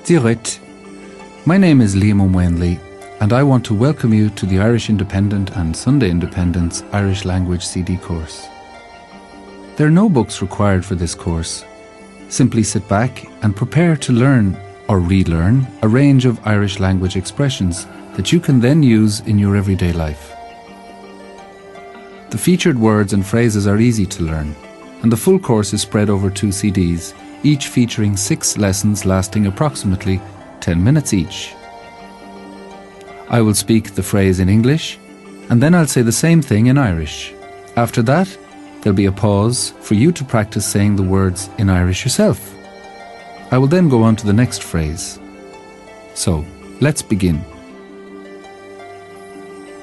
Dírit. My name is Liam O'Wenley, and I want to welcome you to the Irish Independent and Sunday Independence Irish Language CD course. There are no books required for this course. Simply sit back and prepare to learn or relearn a range of Irish language expressions that you can then use in your everyday life. The featured words and phrases are easy to learn, and the full course is spread over 2 CDs, each featuring 6 lessons lasting approximately 10 minutes each. I will speak the phrase in English, and then I'll say the same thing in Irish. After that, there'll be a pause for you to practice saying the words in Irish yourself. I will then go on to the next phrase. So, let's begin.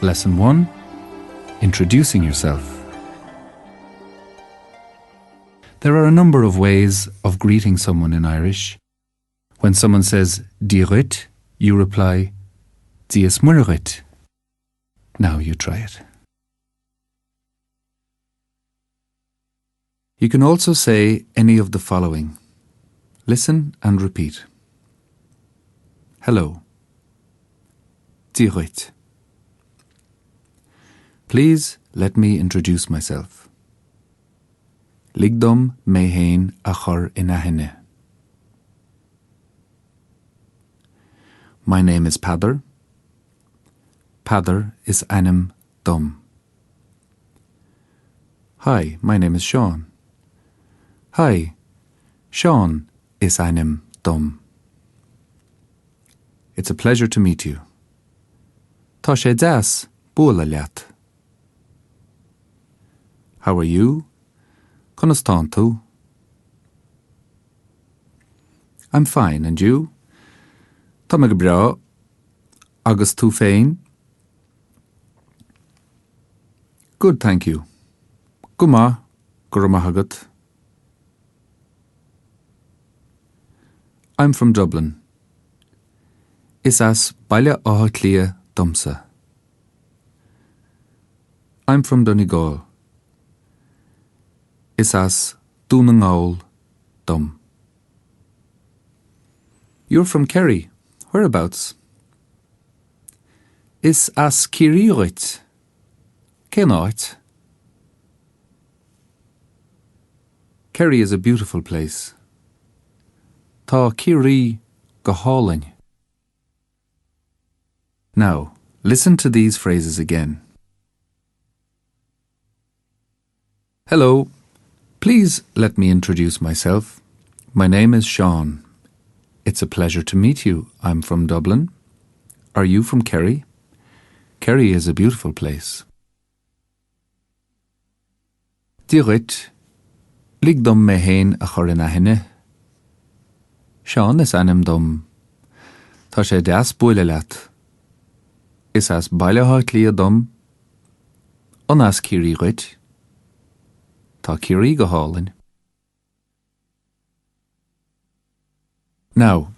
Lesson 1. Introducing yourself. There are a number of ways of greeting someone in Irish. When someone says dírit, you reply Díos muireachait. Now you try it. You can also say any of the following. Listen and repeat. Hello. Dírit. Please let me introduce myself. Ligdom mé héin a chur ina hinne. My name is Padder. Padder is anim dom. Hi, my name is Sean. Hi, Sean is anim dom. It's a pleasure to meet you. Tá sé deas bula leat. How are you? Conas tá tú? I'm fine, and you? Tá me go bra, agus tú féin? Good, thank you. Go ma, gur maithagat. I'm from Dublin. Is as baile áthait lia domsa. I'm from Donegal. Is as dúna ngáil dom. You're from Kerry. Whereabouts? Is as Ciríoit. Cénáit. Kerry is a beautiful place. Tá Cirí go hálainn. Now, listen to these phrases again. Hello. Please let me introduce myself. My name is Sean. It's a pleasure to meet you. I'm from Dublin. Are you from Kerry? Kerry is a beautiful place. Dírit, ligdom mé héin a chur ina hinne. Sean is anim dom. Tá sé deas bula leat. Is as baile áthait lia dom. An as ciríoit. Tá Cirí go hálainn. Now,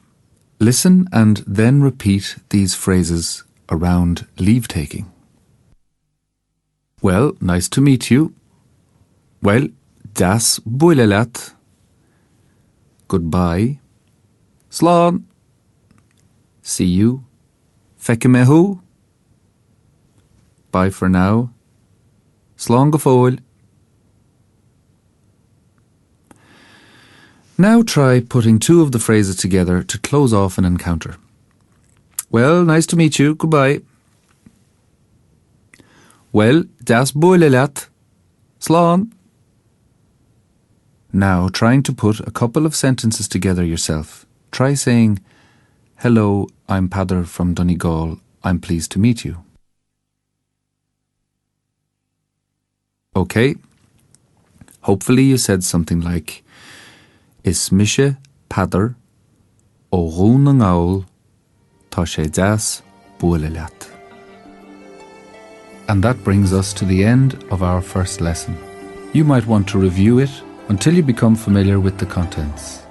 listen and then repeat these phrases around leave-taking. Well, nice to meet you. Well, das bula leat. Goodbye. Slán. See you. Feice mé thú. Bye for now. Slán go fóill. Now try putting 2 of the phrases together to close off an encounter. Well, nice to meet you. Goodbye. Well, das bula leat. Slán. Now, trying to put a couple of sentences together yourself. Try saying, Hello, I'm Padder from Donegal. I'm pleased to meet you. Okay. Hopefully you said something like, Is mise Padder ó dhún na ngáil tá sé deas bula leat. And that brings us to the end of our first lesson. You might want to review it until you become familiar with the contents.